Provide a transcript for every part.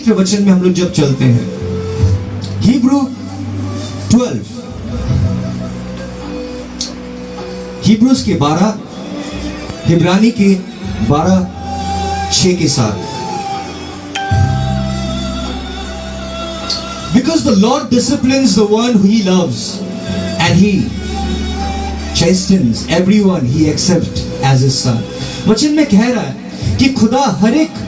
पवित्र वचन में हम लोग जब चलते हैं, हिब्रू 12, हिब्रूस के 12, हिब्रानी के 12:6 के साथ, because the Lord disciplines the one who he loves and he chastens everyone he accepts as his son. वचन में कह रहा है कि खुदा हर एक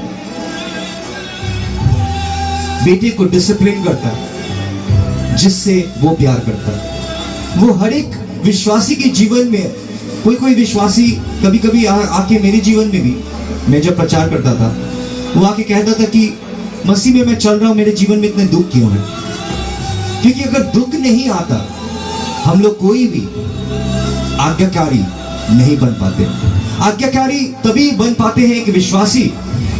बेटे को डिसिप्लिन करता है जिससे वो प्यार करता है। वो हर एक विश्वासी के जीवन में, कोई विश्वासी कभी कभी आके मेरे जीवन में भी, मैं जब प्रचार करता था, वो आके कहता था कि मसीह में मैं चल रहा हूं, मेरे जीवन में इतने दुख क्यों हैं? क्योंकि अगर दुख नहीं आता, हम लोग कोई भी आज्ञाकारी नहीं बन पाते। आज्ञाकारी तभी बन पाते हैं एक विश्वासी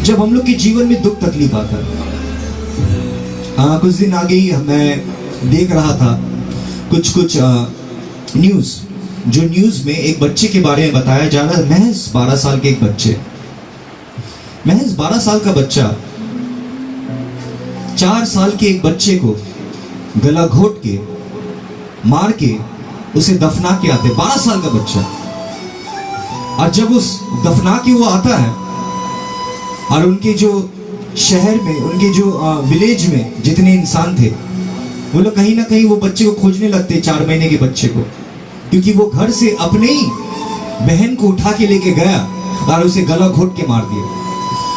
जब हम लोग के जीवन में दुख तकलीफ आता है। कुछ दिन आगे ही मैं देख रहा था कुछ न्यूज, जो न्यूज में एक बच्चे के बारे में बताया जा रहा है। महज 12 साल के एक बच्चे, महज 12 साल का बच्चा 4 साल के एक बच्चे को गला घोट के, मार के, उसे दफना के आते। 12 साल का बच्चा। और जब उस दफना के वो आता है, और उनके जो शहर में, उनके जो विलेज में जितने इंसान थे, वो लोग कहीं ना कहीं वो बच्चे को खोजने लगते, 4 महीने के बच्चे को, क्योंकि वो घर से अपने ही बहन को उठा के लेके गया और उसे गला घोट के मार दिया।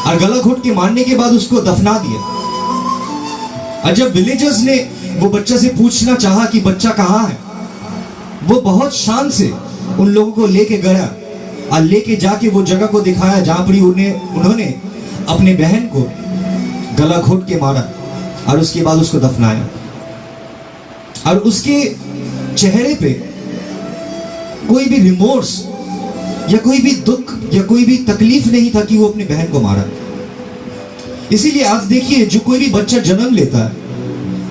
और गला घोट के मारने के बाद उसको दफना दिया। और जब विलेजर्स ने वो बच्चा से पूछना चाहा कि बच्चा कहाँ है, वो बहुत शान से उन लोगों को लेके गया और लेके जाके वो जगह को दिखाया जहां पर उन्होंने अपने बहन को गला घोट के मारा और उसके बाद उसको दफनाया। और उसके चेहरे पे कोई भी रिमोर्स या कोई भी दुख या कोई भी तकलीफ नहीं था कि वो अपने बहन को मारा। इसीलिए आज देखिए, जो कोई भी बच्चा जन्म लेता है,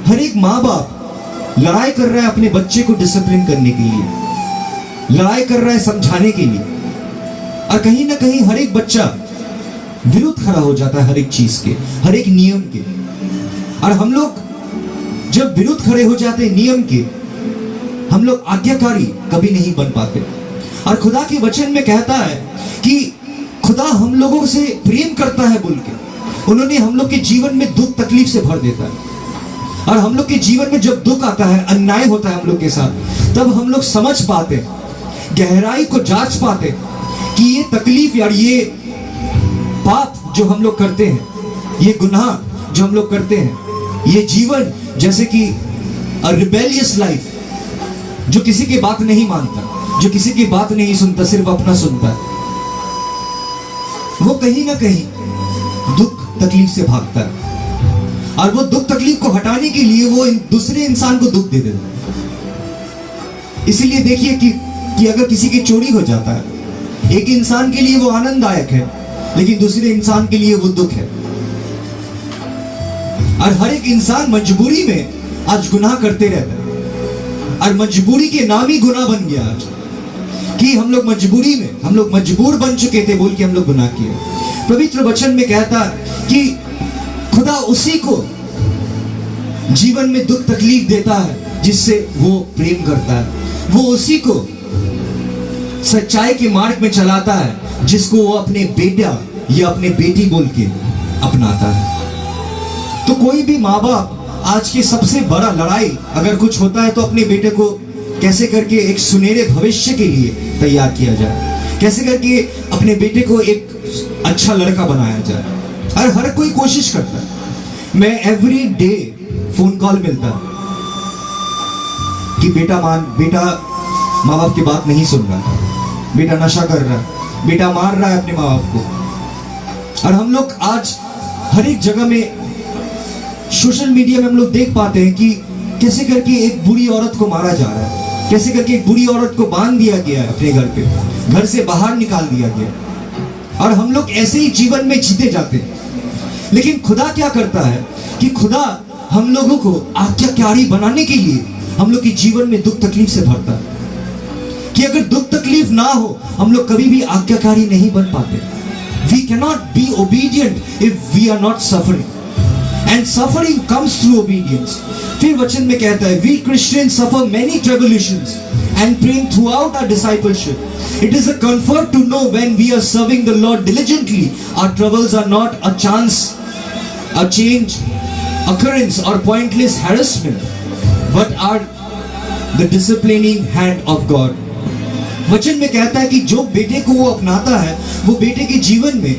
हर एक माँ बाप लड़ाई कर रहा है अपने बच्चे को डिसिप्लिन करने के लिए, लड़ाई कर रहा है समझाने के लिए। और कहीं ना कहीं हर एक बच्चा विरुद्ध खड़ा हो जाता है हर एक चीज के, हर एक नियम के। और हम लोग जब विरुद्ध खड़े हो जाते हैं नियम के, हम लोग आज्ञाकारी कभी नहीं बन पाते। और खुदा के वचन में कहता है कि खुदा हम लोगों से प्रेम करता है बोल के उन्होंने हम लोग के जीवन में दुख तकलीफ से भर देता है। और हम लोग के जीवन में जब दुख आता है, अन्याय होता है हम लोग के साथ, तब हम लोग समझ पाते, गहराई को जांच पाते कि ये तकलीफ यार, ये पाप जो हम लोग करते हैं, ये गुनाह जो हम लोग करते हैं, ये जीवन जैसे कि रिबेलियस लाइफ, जो किसी की बात नहीं मानता, जो किसी की बात नहीं सुनता, सिर्फ अपना सुनता है, वो कहीं ना कहीं दुख तकलीफ से भागता है। और वो दुख तकलीफ को हटाने के लिए वो दूसरे इंसान को दुख दे देता है। इसीलिए देखिए कि अगर किसी की चोरी हो जाता है, एक इंसान के लिए वो आनंददायक है, लेकिन दूसरे इंसान के लिए वो दुख है। और हर एक इंसान मजबूरी में आज गुनाह करते रहता है, और मजबूरी के नाम ही गुनाह बन गया आज, कि हम लोग मजबूरी में, हम लोग मजबूर बन चुके थे बोल के हम लोग गुनाह किए। पवित्र वचन में कहता है कि खुदा उसी को जीवन में दुख तकलीफ देता है जिससे वो प्रेम करता है। वो उसी को सच्चाई के मार्ग में चलाता है जिसको वो अपने बेटा या अपने बेटी बोल के अपनाता है। तो कोई भी माँ बाप आज की सबसे बड़ा लड़ाई अगर कुछ होता है तो अपने बेटे को कैसे करके एक सुनहरे भविष्य के लिए तैयार किया जाए, कैसे करके अपने बेटे को एक अच्छा लड़का बनाया जाए। और हर कोई कोशिश करता है। मैं एवरी डे फोन कॉल मिलता है कि बेटा माँ बाप की बात नहीं सुन रहा, बेटा नशा कर रहा है, बेटा मार रहा है अपने माँ बाप को। और हम लोग आज हर एक जगह में, सोशल मीडिया में हम लोग देख पाते हैं कि कैसे करके एक बुरी औरत को मारा जा रहा है, कैसे करके एक बुरी औरत को बांध दिया गया है अपने घर पे, घर से बाहर निकाल दिया गया। और हम लोग ऐसे ही जीवन में जीते जाते हैं। लेकिन खुदा क्या करता है कि खुदा हम लोगों को आज्ञाकारी बनाने के लिए हम लोग के जीवन में दुख तकलीफ से भरता है, कि अगर दुख तकलीफ ना हो हम लोग कभी भी आज्ञाकारी नहीं बन पाते। We cannot be obedient if we are not suffering. And suffering comes through obedience. फिर वचन में कहता है, we Christian suffer many tribulations and प्रेम throughout our discipleship. It is a comfort to know when we are serving the Lord diligently, our troubles are not a chance, a change, occurrence or pointless harassment, but are the disciplining hand of God. वचन में कहता है कि जो बेटे को वो अपनाता है, वो बेटे के जीवन में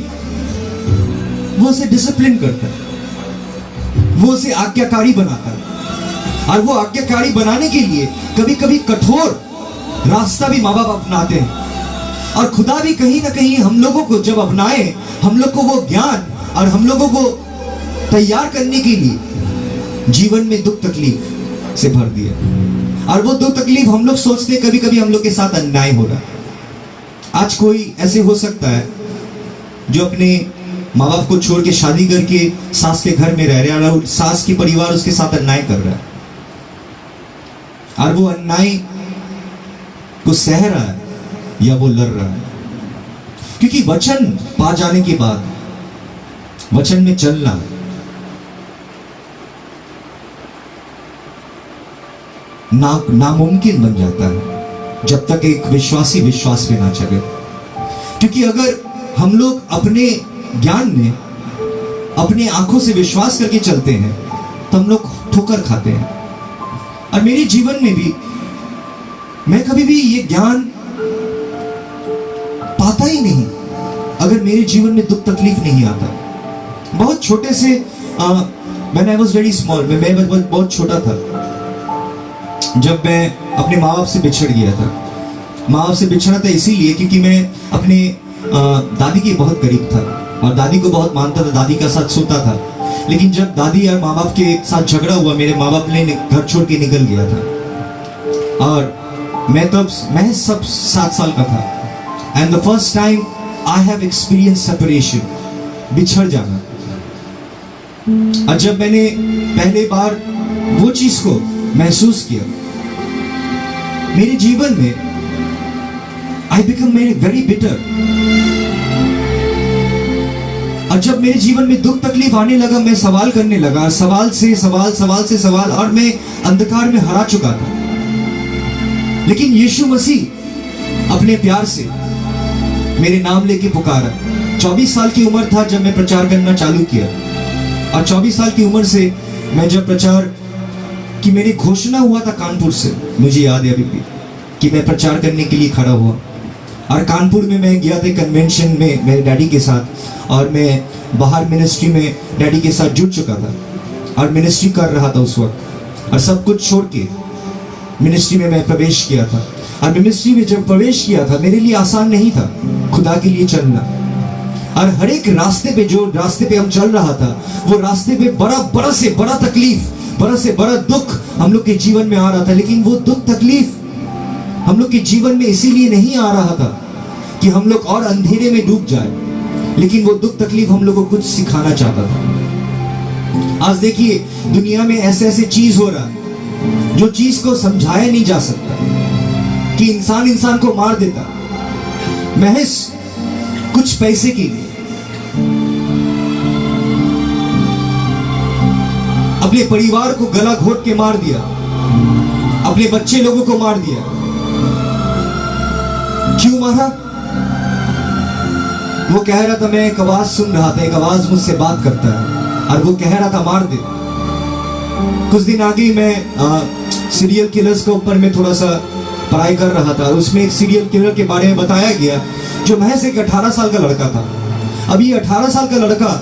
वो उसे डिसिप्लिन करता है, वो उसे आज्ञाकारी बनाता है। और वो आज्ञाकारी बनाने के लिए कभी कभी कठोर रास्ता भी माँ बाप अपनाते हैं। और खुदा भी कहीं ना कहीं हम लोगों को जब अपनाए, हम लोग को वो ज्ञान और हम लोगों को तैयार करने के लिए जीवन में दुख तकलीफ से भर दिया। और वो दुख तकलीफ हम लोग सोचते हैं कभी कभी हम लोग के साथ अन्याय हो रहा। आज कोई ऐसे हो सकता है जो अपने माँ बाप को छोड़ के शादी करके सास के घर में रह रहा है और सास की परिवार उसके साथ अन्याय कर रहा है, और वो अन्याय को सह रहा है या वो लड़ रहा है। क्योंकि वचन पा जाने के बाद वचन में चलना नामुमकिन बन जाता है जब तक एक विश्वासी विश्वास में ना चले। क्योंकि अगर हम लोग अपने ज्ञान में अपने आंखों से विश्वास करके चलते हैं तो हम लोग ठोकर खाते हैं। और मेरे जीवन में भी मैं कभी भी ये ज्ञान पाता ही नहीं अगर मेरे जीवन में दुख तकलीफ नहीं आता। बहुत छोटे से when I was very small, मैं बहुत छोटा था जब मैं अपने माँ बाप से बिछड़ गया था। माँ बाप से बिछड़ा था इसीलिए क्योंकि मैं अपने दादी के बहुत करीब था और दादी को बहुत मानता था, दादी का साथ सोता था। लेकिन जब दादी और माँ बाप के साथ झगड़ा हुआ, मेरे माँ बाप ने घर छोड़ के निकल गया था और मैं तब महज सब 7 साल का था। And the first time I have experience separation, बिछड़ जाना। और जब मैंने पहले बार वो चीज को महसूस किया, मेरे जीवन में आई बिकम वेरी बिटर। और जब मेरे जीवन में दुख तकलीफ आने लगा, मैं सवाल करने लगा, सवाल से सवाल, और मैं अंधकार में हरा चुका था। लेकिन यीशु मसीह अपने प्यार से मेरे नाम लेके पुकारा। 24 साल की उम्र था जब मैं प्रचार करना चालू किया, और 24 साल की उम्र से मैं जब प्रचार कि मेरी घोषणा हुआ था कानपुर से, मुझे याद है अभी भी, कि मैं प्रचार करने के लिए खड़ा हुआ। और कानपुर में मैं गया था कन्वेंशन में मेरे डैडी के साथ, और मैं बाहर मिनिस्ट्री में डैडी के साथ जुड़ चुका था और मिनिस्ट्री कर रहा था उस वक्त। और सब कुछ छोड़ के मिनिस्ट्री में मैं प्रवेश किया था। और मिनिस्ट्री में जब प्रवेश किया था, मेरे लिए आसान नहीं था खुदा के लिए चलना। और हर एक रास्ते पे, जो रास्ते पे हम चल रहा था, वो रास्ते पे बड़ा से बड़ा तकलीफ, बड़ा से बड़ा दुख हम लोग के जीवन में आ रहा था। लेकिन वो दुख तकलीफ हम लोग के जीवन में इसीलिए नहीं आ रहा था कि हम लोग और अंधेरे में डूब जाए, लेकिन वो दुख तकलीफ हम लोग को कुछ सिखाना चाहता था। आज देखिए दुनिया में ऐसे ऐसे चीज हो रहा है जो चीज को समझाया नहीं जा सकता, कि इंसान को मार देता महज कुछ पैसे के लिए, अपने परिवार को गला घोट के मार दिया, अपने बच्चे लोगों को मार दिया। क्यों मारा? वो कह रहा था, मैं एक आवाज सुन रहा था, एक आवाज मुझसे बात करता है, और वो कह रहा था मार दे। कुछ दिन आगे मैं सीरियल किलर्स के ऊपर में थोड़ा सा पढ़ाई कर रहा था, और उसमें एक सीरियल किलर के बारे में बताया गया जो महज एक 18 साल का लड़का था। अभी 18 साल का लड़का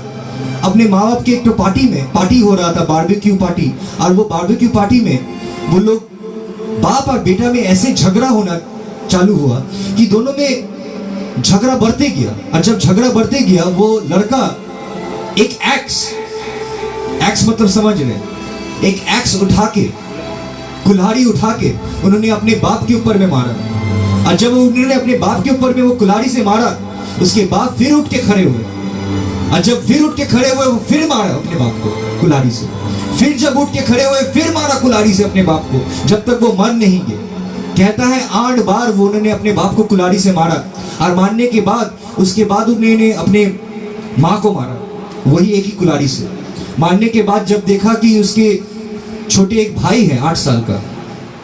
अपने माँ बाप के एक तो पार्टी हो रहा था, बारबेक्यू पार्टी, और वो बारबेक्यू पार्टी में वो लोग बाप और बेटा में ऐसे झगड़ा होना चालू हुआ कि दोनों में झगड़ा बढ़ते गया। और जब झगड़ा बढ़ते गया, वो लड़का एक एक्स मतलब समझ रहे, एक एक्स उठा के, कुल्हाड़ी उठा के उन्होंने अपने बाप के ऊपर में मारा। और जब उन्होंने अपने बाप के ऊपर में वो कुल्हाड़ी से मारा, उसके बाप फिर उठ के खड़े हुए, और जब फिर उठ के खड़े हुए, वो फिर मारा अपने बाप को कुल्हाड़ी से। फिर जब उठ के खड़े हुए, फिर मारा कुल्हाड़ी से अपने बाप को, जब तक वो मर नहीं गए। कहता है 8 बार वो उन्होंने अपने बाप को कुल्हाड़ी से मारा, और मारने के बाद उसके बाद उन्होंने अपने माँ को मारा, वही एक ही कुल्हाड़ी से। मारने के बाद जब देखा कि उसके छोटे एक भाई है 8 साल का,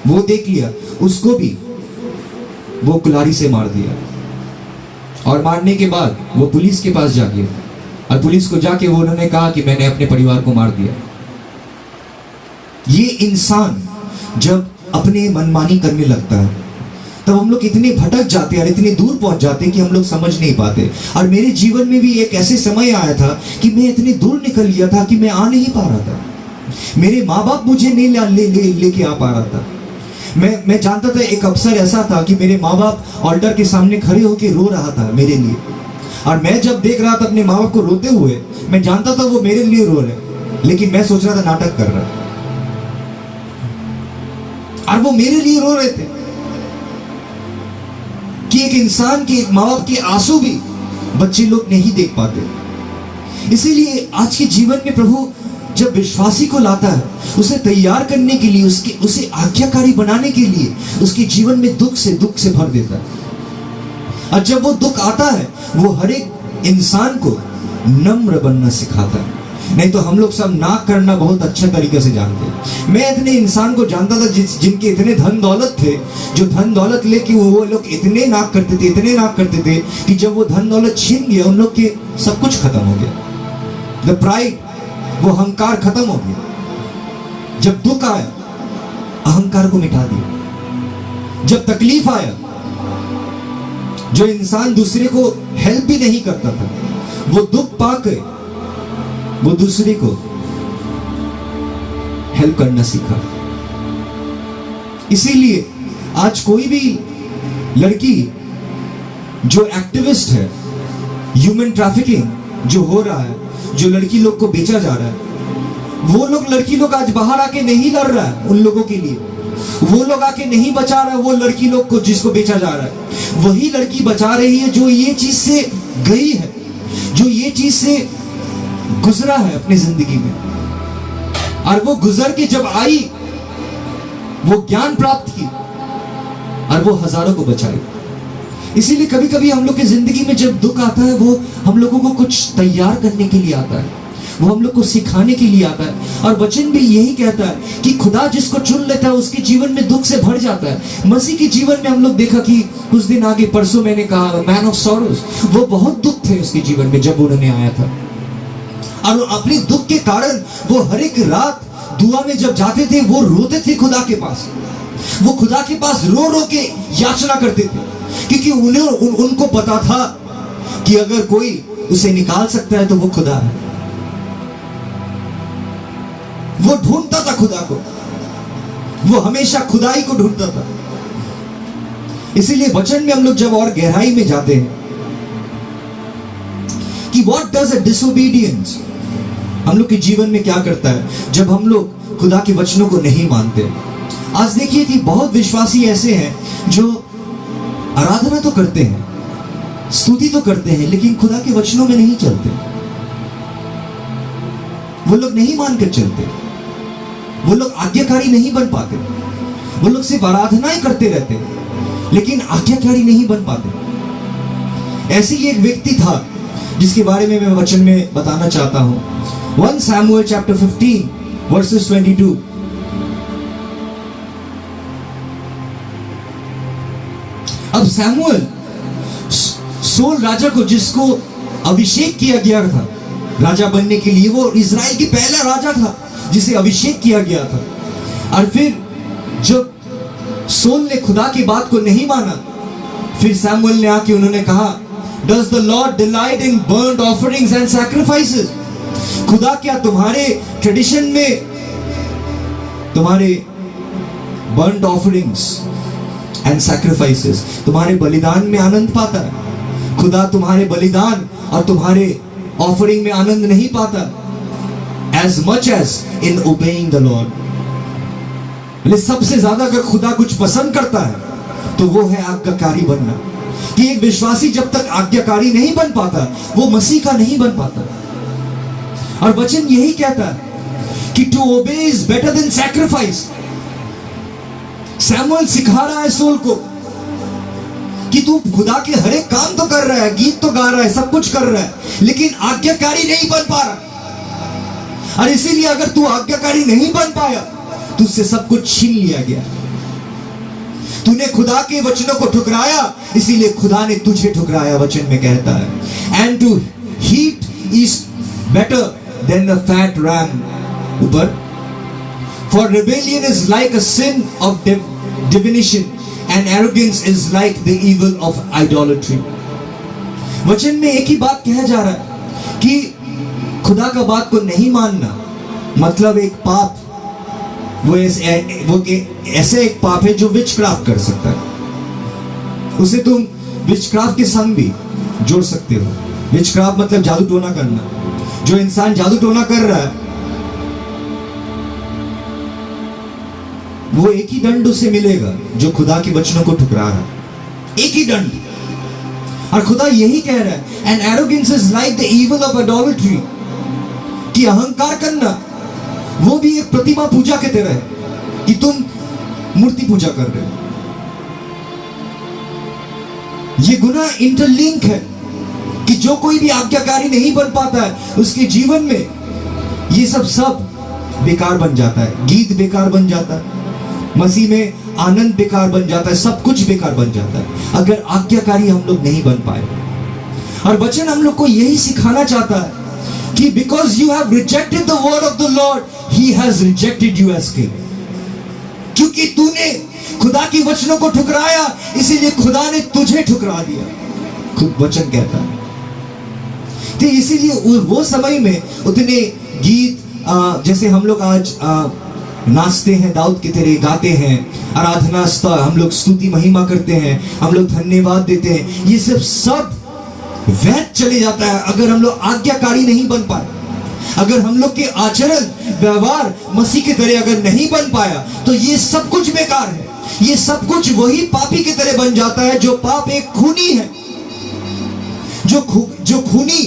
वो देख लिया, उसको भी वो कुल्हाड़ी से मार दिया। और मारने के बाद वो पुलिस के पास जा गया और पुलिस को जाके वो उन्होंने कहा कि मैंने अपने परिवार को मार दिया। ये इंसान जब अपने मनमानी करने लगता है तब हम लोग इतने भटक जाते हैं और इतने दूर पहुंच जाते हैं कि हम लोग समझ नहीं पाते। और मेरे जीवन में भी एक ऐसे समय आया था कि मैं इतने दूर निकल गया था कि मैं आ नहीं पा रहा था। मेरे माँ बाप मुझे नहीं लेके आ पा रहा था। मैं जानता था एक अवसर ऐसा था कि मेरे माँ बाप ऑल्टर के सामने खड़े होकर रो रहा था मेरे लिए, और मैं जब देख रहा था अपने माँ बाप को रोते हुए, मैं जानता था वो मेरे लिए रो रहे, लेकिन मैं सोच रहा था नाटक कर रहा, और वो मेरे लिए रो रहे थे। कि एक इंसान के, एक माँ बाप के आंसू भी बच्चे लोग नहीं देख पाते। इसीलिए आज के जीवन में प्रभु जब विश्वासी को लाता है, उसे तैयार करने के लिए, उसे आज्ञाकारी बनाने के लिए उसके जीवन में दुख से भर देता है। और जब वो दुख आता है, वो हर एक इंसान को नम्र बनना सिखाता है। नहीं तो हम लोग सब नाक करना बहुत अच्छे तरीके से जानते हैं। मैं इतने इंसान को जानता था जिनके इतने धन दौलत थे, जो धन दौलत लेके वो लोग इतने नाक करते थे कि जब वो धन दौलत छीन गया, उन लोग के सब कुछ खत्म हो गया। द प्राइड, वो अहंकार खत्म हो गया। जब दुख आया, अहंकार को मिटा दिया। जब तकलीफ आया, जो इंसान दूसरे को हेल्प भी नहीं करता था, वो दुख पाकर वो दूसरे को हेल्प करना सीखा। इसीलिए आज कोई भी लड़की जो एक्टिविस्ट है, ह्यूमन ट्रैफिकिंग जो हो रहा है, जो लड़की लोग को बेचा जा रहा है, वो लोग लड़की लोग आज बाहर आके नहीं लड़ रहा है उन लोगों के लिए, वो लोग आके नहीं बचा रहा है वो लड़की लोग को जिसको बेचा जा रहा है। वही लड़की बचा रही है जो ये चीज से गई है, जो ये चीज से गुजरा है अपनी जिंदगी में, और वो गुजर के जब आई, वो ज्ञान प्राप्त की और वो हजारों को बचाई। इसीलिए कभी कभी हम लोग की जिंदगी में जब दुख आता है, वो हम लोगों को कुछ तैयार करने के लिए आता है, वो हम लोग को सिखाने के लिए आता है। और वचन भी यही कहता है कि खुदा जिसको चुन लेता है उसके जीवन में दुख से भर जाता है। मसीह के जीवन में हम लोग देखा कि कुछ दिन आगे, परसों मैंने कहा, मैन ऑफ सॉरोज, वो बहुत दुख थे उसके जीवन में जब उन्होंने आया था, और अपने दुख के कारण वो हर एक रात दुआ में जब जाते थे, वो रोते थे खुदा के पास। वो खुदा के पास रो रो के याचना करते थे, क्योंकि उनको पता था कि अगर कोई उसे निकाल सकता है तो वो खुदा है। वो ढूंढता था खुदा को, वो हमेशा खुदाई को ढूंढता था। इसीलिए वचन में हम लोग जब और गहराई में जाते हैं कि व्हाट डज अ डिसोबीडियंस हम लोग के जीवन में क्या करता है जब हम लोग खुदा के वचनों को नहीं मानते। आज देखिए कि बहुत विश्वासी ऐसे हैं जो आराधना तो करते हैं, स्तुति तो करते हैं, लेकिन खुदा के वचनों में नहीं चलते। वो लोग नहीं मानकर चलते, वो लोग आज्ञाकारी नहीं बन पाते। वो लोग सिर्फ आराधनाएं करते रहते लेकिन आज्ञाकारी नहीं बन पाते। ऐसे ही एक व्यक्ति था जिसके बारे में मैं वचन में बताना चाहता हूं। 1 Samuel chapter 15 verses 22। अब सैमुअल सोल राजा को, जिसको अभिषेक किया गया था राजा बनने के लिए, वो इजराइल की पहला राजा था जिसे अभिषेक किया गया था। और फिर जब सोल ने खुदा की बात को नहीं माना, फिर सैमुअल ने आके उन्होंने कहा, Does the Lord delight in burnt offerings and sacrifices? खुदा क्या तुम्हारे ट्रेडिशन में, तुम्हारे burnt offerings and sacrifices, तुम्हारे बलिदान में आनंद पाता है? खुदा तुम्हारे बलिदान और तुम्हारे ऑफरिंग में आनंद नहीं पाता as much as in obeying the Lord। सबसे ज्यादा अगर खुदा कुछ पसंद करता है तो वो है आज्ञाकारी बनना। कि एक विश्वासी जब तक आज्ञाकारी नहीं बन पाता, वो मसीह का नहीं बन पाता। और वचन यही कहता है कि to obey is better than sacrifice. Samuel सिखा रहा है सोल को कि तू खुदा के हर एक काम तो कर रहा है, गीत तो गा रहा है, सब कुछ कर रहा है, लेकिन आज्ञाकारी नहीं बन पा रहा। और इसीलिए अगर तू आज्ञाकारी नहीं बन पाया, तुझसे सब कुछ छीन लिया गया। तूने खुदा के वचनों को ठुकराया, इसीलिए खुदा ने तुझे ठुकराया, वचन में कहता है। And to heed is better than the fat ram, ऊपर, for rebellion is like a sin of divination and arrogance is like the evil of idolatry. वचन में एक ही बात कहा जा रहा है कि खुदा का बात को नहीं मानना मतलब एक पाप, वो ऐसे एक पाप है जो विचक्राफ्ट कर सकता है। उसे तुम विचक्राफ्ट के संग भी जोड़ सकते हो। विचक्राफ्ट मतलब जादू टोना करना। जो इंसान जादू टोना कर रहा है वो एक ही दंड उसे मिलेगा जो खुदा के वचनों को ठुकरा रहा है, एक ही दंड। और खुदा यही कह रहा है, and arrogance is like the evil of idolatry, कि अहंकार करना वो भी एक प्रतिमा पूजा के तरह है, कि तुम मूर्ति पूजा कर रहे हो। ये गुनाह इंटरलिंक है कि जो कोई भी आज्ञाकारी नहीं बन पाता है उसके जीवन में ये सब बेकार बन जाता है। गीत बेकार बन जाता है, मसीह में आनंद बेकार बन जाता है, सब कुछ बेकार बन जाता है अगर आज्ञाकारी हम लोग नहीं बन पाए। और वचन हम लोग को यही सिखाना चाहता है कि because you have rejected the word of the Lord, he has rejected you as king. क्योंकि तूने खुदा की वचनों को ठुकराया, इसीलिए खुदा ने तुझे ठुकरा दिया, खुद वचन कहता है। तो इसीलिए वो समय में उतने गीत जैसे हम लोग आज नाचते हैं, दाऊद की तरह गाते हैं, आराधना स्थल हम लोग स्तुति महिमा करते हैं, हम लोग धन्यवाद देते हैं, ये सब व्यर्थ चले जाता है अगर हम लोग आज्ञाकारी नहीं बन पाए। अगर हम लोग के आचरण व्यवहार मसीह की तरह अगर नहीं बन पाया तो ये सब कुछ बेकार है। ये सब कुछ वही पापी की तरह बन जाता है जो पाप एक खूनी है, जो खूनी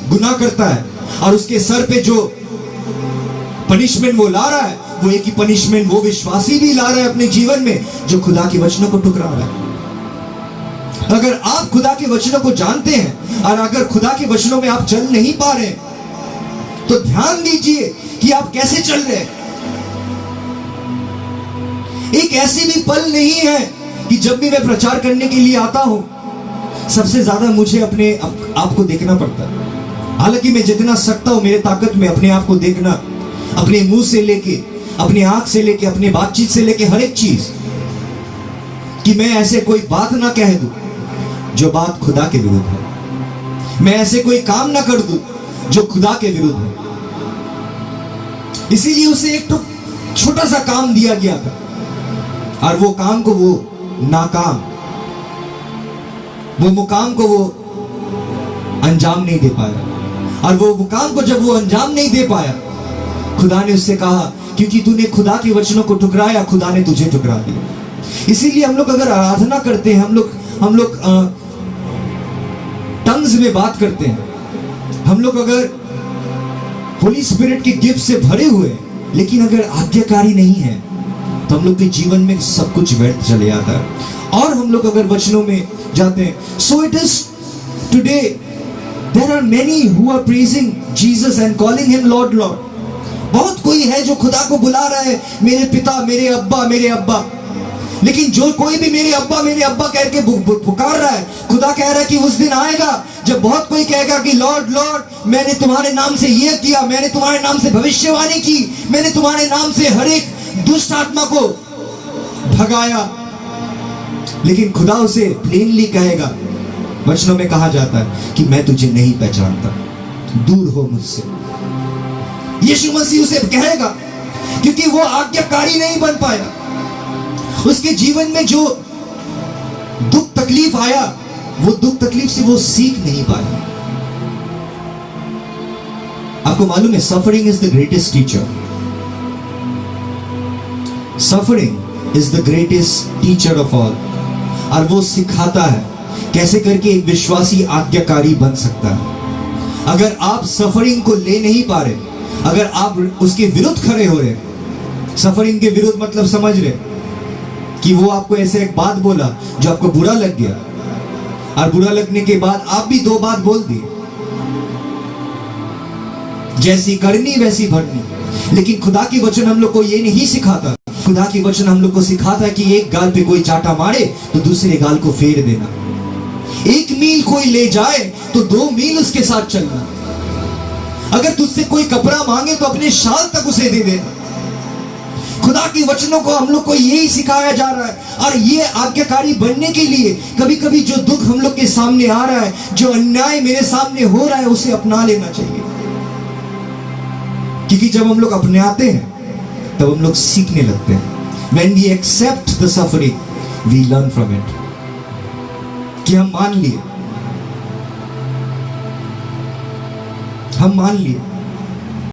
गुनाह करता है और उसके सर पे जो पनिशमेंट वो ला रहा है वो एक ही पनिशमेंट वो विश्वासी भी ला रहा है अपने जीवन में जो खुदा के वचनों को ठुकरा रहा है। अगर आप खुदा के वचनों को जानते हैं और अगर खुदा के वचनों में आप चल नहीं पा रहे तो ध्यान दीजिए कि आप कैसे चल रहे हैं। एक ऐसी भी पल नहीं है कि जब भी मैं प्रचार करने के लिए आता हूं सबसे ज्यादा मुझे अपने आप को देखना पड़ता है। हालांकि मैं जितना सकता हूं मेरे ताकत में अपने आप को देखना, अपने मुंह से लेके, अपने आंख से लेके, अपने बातचीत से लेके हर एक चीज, कि मैं ऐसे कोई बात ना कह दूं जो बात खुदा के विरुद्ध है, मैं ऐसे कोई काम ना कर दूं जो खुदा के विरुद्ध है। इसीलिए उसे एक तो छोटा सा काम दिया गया था और वो काम को वो नाकाम, वो मुकाम को वो अंजाम नहीं दे पाया। और वो मुकाम को जब वो अंजाम नहीं दे पाया, खुदा ने उससे कहा क्योंकि तूने खुदा के वचनों को ठुकराया, खुदा ने तुझे ठुकरा दिया। इसीलिए हम लोग अगर आराधना करते हैं, हम लोग टंग्स में बात करते हैं, हम लोग अगर होली स्पिरिट के गिफ्ट से भरे हुए, लेकिन अगर आज्ञाकारी नहीं है तो हम लोग के जीवन में सब कुछ व्यर्थ चले जाता है। और हम लोग अगर वचनों में जाते हैं, so it is today there are many who are praising Jesus and calling him Lord Lord. बहुत कोई है जो खुदा को बुला रहा है मेरे पिता, मेरे अब्बा, मेरे अब्बा, लेकिन जो कोई भी मेरे अब्बा कह के पुकार रहा है, खुदा कह रहा है कि उस दिन आएगा जब बहुत कोई कहेगा कि लॉर्ड लॉर्ड, मैंने तुम्हारे नाम से ये किया, मैंने तुम्हारे नाम से भविष्यवाणी की, मैंने तुम्हारे नाम से हर एक दुष्ट आत्मा को भगाया। लेकिन खुदा उसे प्लेनली कहेगा, वचनों में कहा जाता है कि मैं तुझे नहीं पहचानता, दूर हो मुझसे। यीशु मसीह उसे कहेगा क्योंकि वो आज्ञाकारी नहीं बन पाया। उसके जीवन में जो दुख तकलीफ आया, वो दुख तकलीफ से वो सीख नहीं पाया। आपको मालूम है suffering is the greatest teacher. Suffering is the greatest teacher of all. और वो सिखाता है कैसे करके एक विश्वासी आज्ञाकारी बन सकता है। अगर आप सफरिंग को ले नहीं पा रहे, अगर आप उसके विरुद्ध खड़े हो रहे, सफरिंग के विरुद्ध मतलब समझ रहे कि वो आपको ऐसे एक बात बोला जो आपको बुरा लग गया, और बुरा लगने के बाद आप भी दो बात बोल दिए, जैसी करनी वैसी भरनी। लेकिन खुदा की वचन हम लोग को ये नहीं सिखाता। खुदा की वचन हम लोग को सिखाता है कि एक गाल पे कोई चाटा मारे तो दूसरे गाल को फेर देना। एक मील कोई ले जाए तो 2 मील उसके साथ चलना। अगर तुझसे कोई कपड़ा मांगे तो अपने शाल तक उसे दे देना। खुदा की वचनों को हम लोग को यही सिखाया जा रहा है। और ये आज्ञाकारी बनने के लिए कभी कभी जो दुख हम लोग के सामने आ रहा है, जो अन्याय मेरे सामने हो रहा है, उसे अपना लेना चाहिए। क्योंकि जब हम लोग अपनाते हैं तब हम लोग सीखने लगते हैं। When we accept the suffering, we learn from it. कि हम मान लिए